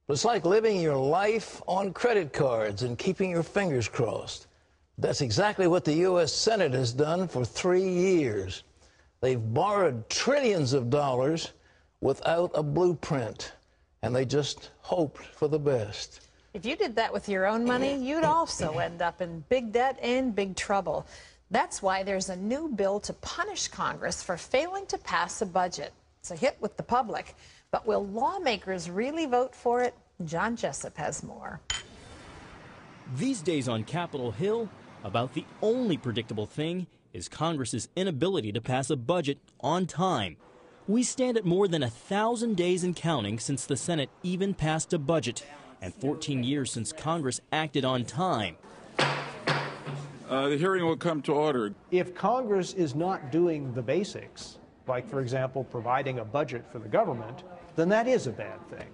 It's like living your life on credit cards and keeping your fingers crossed. That's exactly what the U.S. Senate has done for 3 years. They've borrowed trillions of dollars without a blueprint, and they just hoped for the best. If you did that with your own money, you'd also end up in big debt and big trouble. That's why there's a new bill to punish Congress for failing to pass a budget. It's a hit with the public, but will lawmakers really vote for it? John Jessup has more. These days on Capitol Hill, about the only predictable thing is Congress's inability to pass a budget on time. We stand at more than 1,000 days and counting since the Senate even passed a budget, and 14 years since Congress acted on time. The hearing will come to order. If Congress is not doing the basics, like, for example, providing a budget for the government, then that is a bad thing.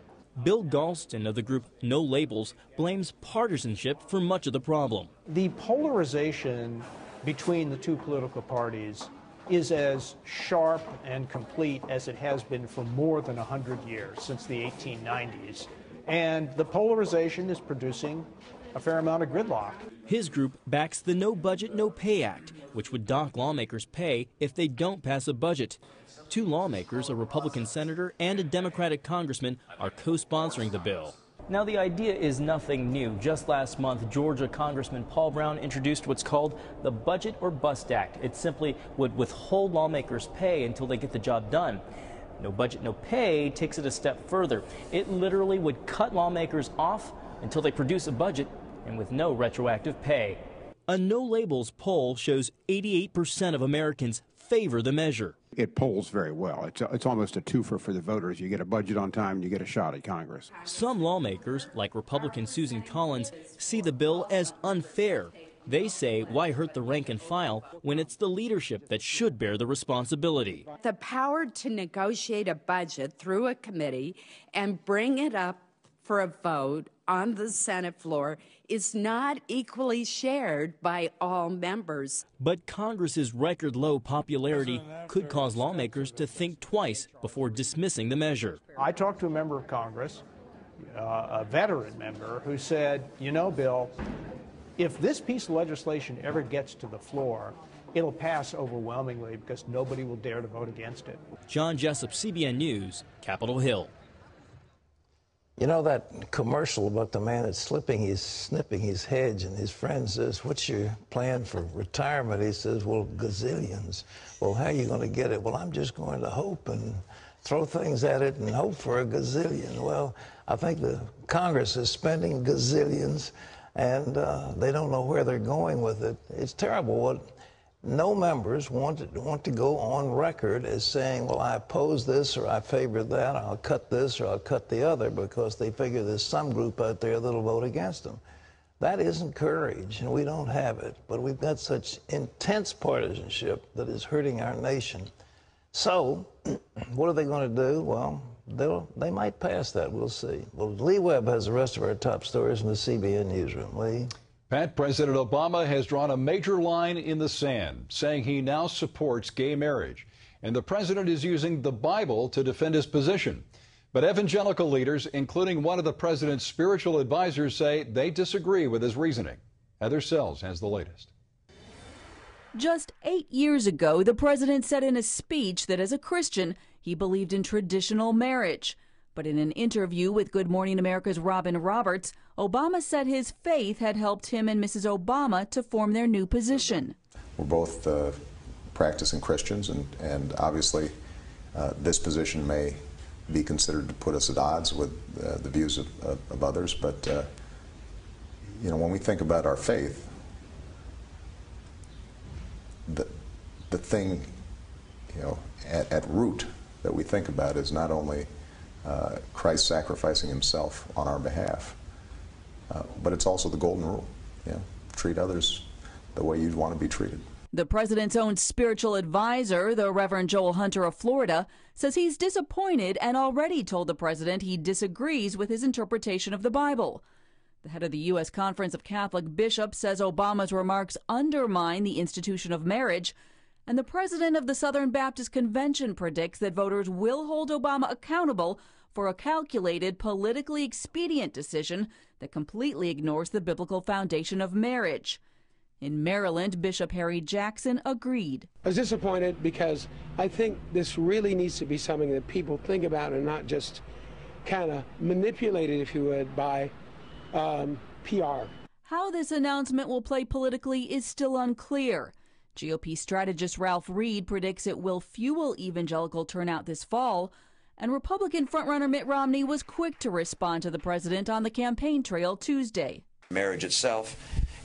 Bill Galston of the group No Labels blames partisanship for much of the problem. The polarization between the two political parties is as sharp and complete as it has been for more than 100 years, since the 1890s. And the polarization is producing a fair amount of gridlock. His group backs the No Budget, No Pay Act, which would dock lawmakers' pay if they don't pass a budget. Two lawmakers, a Republican senator and a Democratic congressman, are co-sponsoring the bill. Now, the idea is nothing new. Just last month, Georgia Congressman Paul Brown introduced what's called the Budget or Bust Act. It simply would withhold lawmakers' pay until they get the job done. No Budget, No Pay takes it a step further. It literally would cut lawmakers off until they produce a budget and with no retroactive pay. A No Labels poll shows 88% of Americans favor the measure. It polls very well. It's almost a twofer for the voters. You get a budget on time and you get a shot at Congress. Some lawmakers, like Republican Susan Collins, see the bill as unfair. They say, why hurt the rank and file when it's the leadership that should bear the responsibility? The power to negotiate a budget through a committee and bring it up for a vote on the Senate floor is not equally shared by all members. But Congress's record-low popularity could cause lawmakers to think twice before dismissing the measure. I talked to a member of Congress, a veteran member, who said, you know, Bill, if this piece of legislation ever gets to the floor, it'll pass overwhelmingly because nobody will dare to vote against it. John Jessup, CBN News, Capitol Hill. You know that commercial about the man that's snipping his hedge, and his friend says, what's your plan for retirement? He says, well, gazillions. Well, how are you going to get it? Well, I'm just going to hope and throw things at it and hope for a gazillion. Well, I think the Congress is spending gazillions, and they don't know where they're going with it. It's terrible. What no members want to go on record as saying, well, I oppose this or I favor that, I'll cut this or I'll cut the other, because they figure there's some group out there that'll vote against them. That isn't courage, and we don't have it. But we've got such intense partisanship that is hurting our nation. So what are they going to do? Well, they might pass that. We'll see. Well, Lee Webb has the rest of our top stories in the CBN newsroom. Lee? Pat, President Obama has drawn a major line in the sand, saying he now supports gay marriage. And the president is using the Bible to defend his position. But evangelical leaders, including one of the president's spiritual advisors, say they disagree with his reasoning. Heather Sells has the latest. Just 8 years ago, the president said in a speech that as a Christian, he believed in traditional marriage. But in an interview with Good Morning America's Robin Roberts, Obama said his faith had helped him and Mrs. Obama to form their new position. We're both practicing Christians, and obviously this position may be considered to put us at odds with the views of others. But, you know, when we think about our faith, the thing, you know, at root that we think about is not only Christ sacrificing himself on our behalf, but it's also the golden rule. You know, treat others the way you'd want to be treated. The president's own spiritual advisor, the Reverend Joel Hunter of Florida, says he's disappointed and already told the president he disagrees with his interpretation of the Bible. The head of the U.S. Conference of Catholic Bishops says Obama's remarks undermine the institution of marriage, and the president of the Southern Baptist Convention predicts that voters will hold Obama accountable for a calculated, politically expedient decision that completely ignores the biblical foundation of marriage. In Maryland, Bishop Harry Jackson agreed. I was disappointed because I think this really needs to be something that people think about and not just kind of manipulated, if you would, by PR. How this announcement will play politically is still unclear. GOP strategist Ralph Reed predicts it will fuel evangelical turnout this fall, and Republican frontrunner Mitt Romney was quick to respond to the president on the campaign trail Tuesday. Marriage itself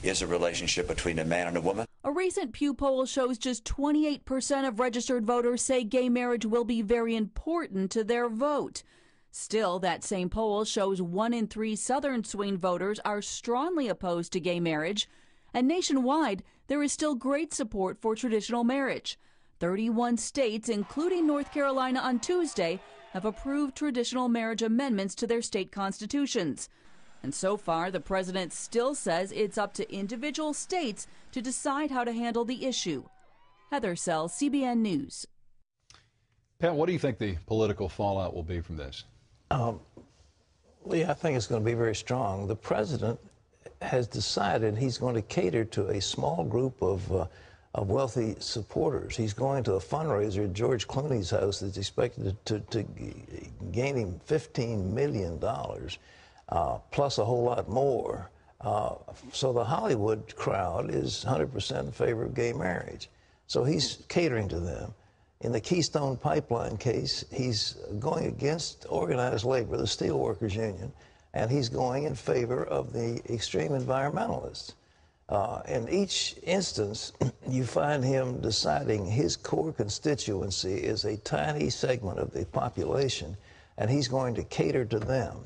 is a relationship between a man and a woman. A recent Pew poll shows just 28% of registered voters say gay marriage will be very important to their vote. Still, that same poll shows 1 in 3 Southern swing voters are strongly opposed to gay marriage, and nationwide, there is still great support for traditional marriage. 31 states, including North Carolina on Tuesday, have approved traditional marriage amendments to their state constitutions. And so far, the president still says it's up to individual states to decide how to handle the issue. Heather Sells, CBN News. Pat, what do you think the political fallout will be from this? Lee, I think it's going to be very strong. The president has decided he's going to cater to a small group of wealthy supporters. He's going to a fundraiser at George Clooney's house that's expected to gain him $15 million, plus a whole lot more. So the Hollywood crowd is 100% in favor of gay marriage. So he's catering to them. In the Keystone Pipeline case, he's going against organized labor, the Steelworkers Union, and he's going in favor of the extreme environmentalists. In each instance, you find him deciding his core constituency is a tiny segment of the population, and he's going to cater to them.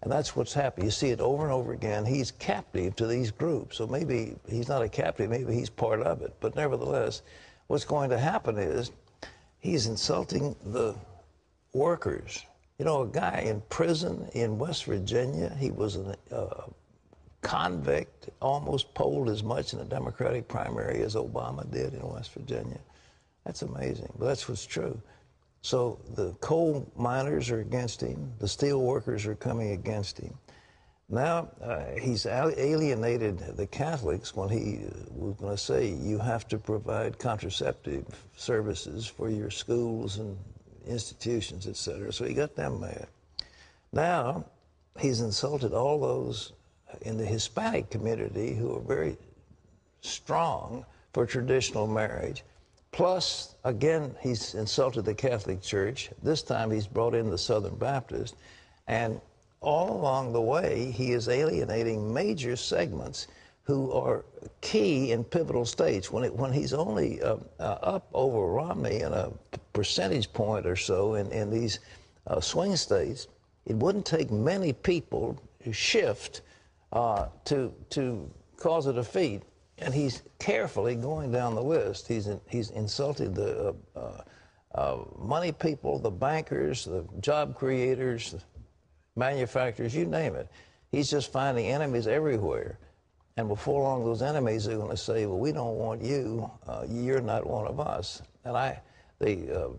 And that's what's happening. You see it over and over again. He's captive to these groups. So maybe he's not a captive, maybe he's part of it. But nevertheless, what's going to happen is he's insulting the workers. You know, a guy in prison in West Virginia, he was a convict, almost polled as much in a Democratic primary as Obama did in West Virginia. That's amazing, but that's what's true. So the coal miners are against him. The steel workers are coming against him. Now he's alienated the Catholics when he was going to say you have to provide contraceptive services for your schools and institutions, etc. So he got them mad. Now he's insulted all those in the Hispanic community who are very strong for traditional marriage. Plus, again, he's insulted the Catholic Church. This time he's brought in the Southern Baptist. And all along the way, he is alienating major segments who are key in pivotal states. When he's only up over Romney in a percentage point or so in these swing states, it wouldn't take many people to shift to cause a defeat. And he's carefully going down the list. He's insulted the money people, the bankers, the job creators, the manufacturers, you name it. He's just finding enemies everywhere. And before long, those enemies are going to say, well, we don't want you. You're not one of us. And the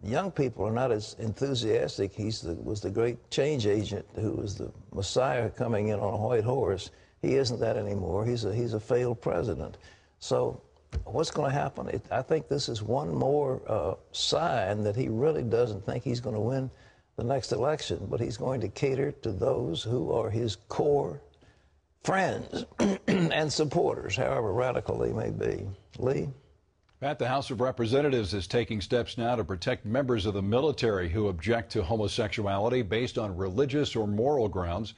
young people are not as enthusiastic. He was the great change agent who was the Messiah coming in on a white horse. He isn't that anymore. He's a failed president. So what's going to happen? I think this is one more sign that he really doesn't think he's going to win the next election, but he's going to cater to those who are his core friends and supporters, however radical they may be. Lee? Pat, the House of Representatives is taking steps now to protect members of the military who object to homosexuality based on religious or moral grounds.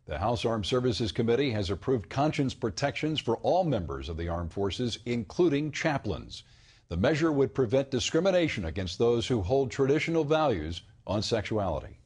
The House Armed Services Committee has approved conscience protections for all members of the armed forces, including chaplains. The measure would prevent discrimination against those who hold traditional values on sexuality.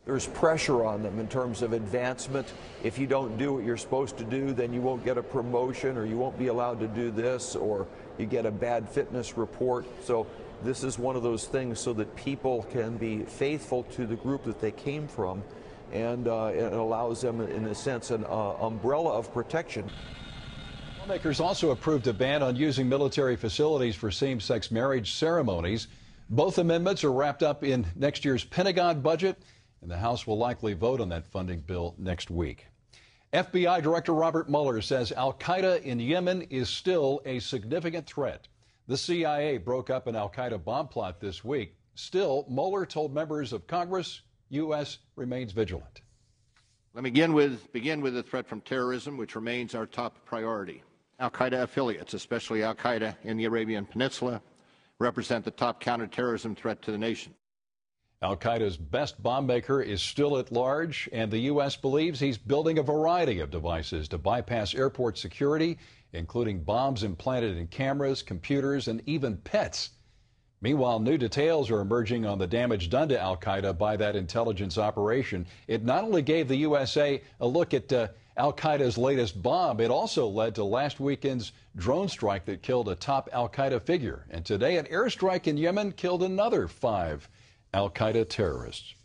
There's pressure on them in terms of advancement. If you don't do what you're supposed to do, then you won't get a promotion, or you won't be allowed to do this, or you get a bad fitness report. So this is one of those things so that people can be faithful to the group that they came from, and it allows them, in a sense, an umbrella of protection. Lawmakers also approved a ban on using military facilities for same-sex marriage ceremonies. Both amendments are wrapped up in next year's Pentagon budget and the House will likely vote on that funding bill next week. FBI Director Robert Mueller says al-Qaeda in Yemen is still a significant threat. The CIA broke up an al-Qaeda bomb plot this week. Still, Mueller told members of Congress, U.S. remains vigilant. Let me begin with the threat from terrorism, which remains our top priority. Al-Qaeda affiliates, especially Al-Qaeda in the Arabian Peninsula, represent the top counterterrorism threat to the nation. Al-Qaeda's best bomb maker is still at large, and the U.S. believes he's building a variety of devices to bypass airport security, including bombs implanted in cameras, computers, and even pets. Meanwhile, new details are emerging on the damage done to al-Qaeda by that intelligence operation. It not only gave the USA a look at al-Qaeda's latest bomb, it also led to last weekend's drone strike that killed a top al-Qaeda figure. And today, an airstrike in Yemen killed another 5 al-Qaeda terrorists.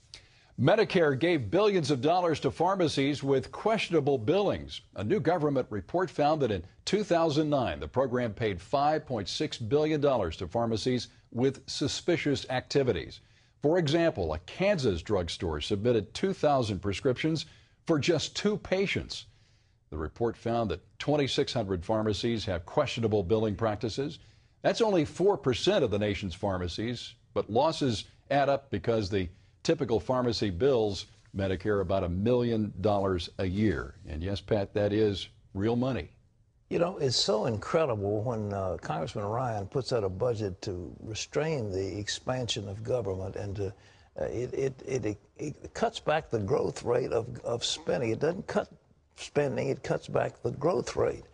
Medicare gave billions of dollars to pharmacies with questionable billings. A new government report found that in 2009, the program paid $5.6 billion to pharmacies with suspicious activities. For example, a Kansas drugstore submitted 2,000 prescriptions for just 2 patients. The report found that 2,600 pharmacies have questionable billing practices. That's only 4% of the nation's pharmacies, but losses add up because the typical pharmacy bills Medicare about $1 million a year. And yes, Pat, that is real money. You know, it's so incredible when Congressman Ryan puts out a budget to restrain the expansion of government and to, it cuts back the growth rate of spending. It doesn't cut spending, it cuts back the growth rate.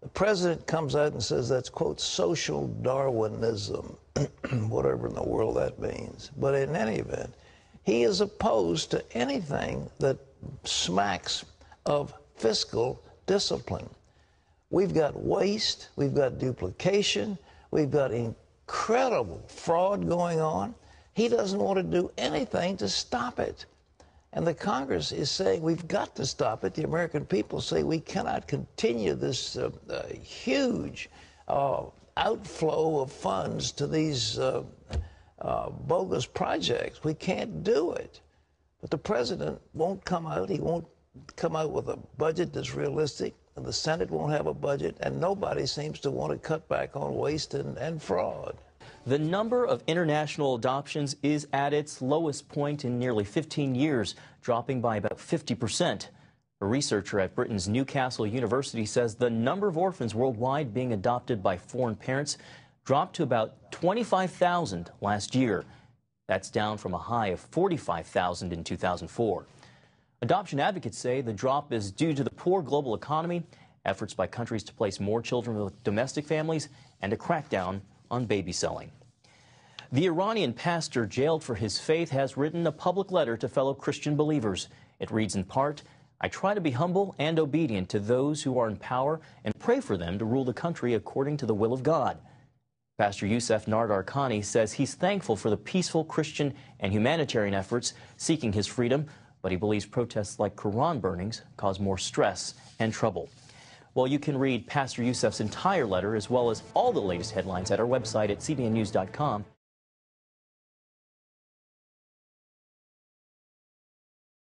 The president comes out and says that's, quote, social Darwinism, whatever in the world that means. But in any event, he is opposed to anything that smacks of fiscal discipline. We've got waste, we've got duplication, we've got incredible fraud going on. He doesn't want to do anything to stop it. And the Congress is saying we've got to stop it. The American people say we cannot continue this huge outflow of funds to these bogus projects. We can't do it. But the president won't come out. He won't come out with a budget that's realistic. And the Senate won't have a budget. And nobody seems to want to cut back on waste and fraud. The number of international adoptions is at its lowest point in nearly 15 years, dropping by about 50%. A researcher at Britain's Newcastle University says the number of orphans worldwide being adopted by foreign parents dropped to about 25,000 last year. That's down from a high of 45,000 in 2004. Adoption advocates say the drop is due to the poor global economy, efforts by countries to place more children with domestic families, and a crackdown on baby selling. The Iranian pastor jailed for his faith has written a public letter to fellow Christian believers. It reads in part, "I try to be humble and obedient to those who are in power and pray for them to rule the country according to the will of God." Pastor Youssef Nard-Arkhani says he's thankful for the peaceful Christian and humanitarian efforts seeking his freedom, but he believes protests like Quran burnings cause more stress and trouble. Well, you can read Pastor Youssef's entire letter as well as all the latest headlines at our website at cbnnews.com.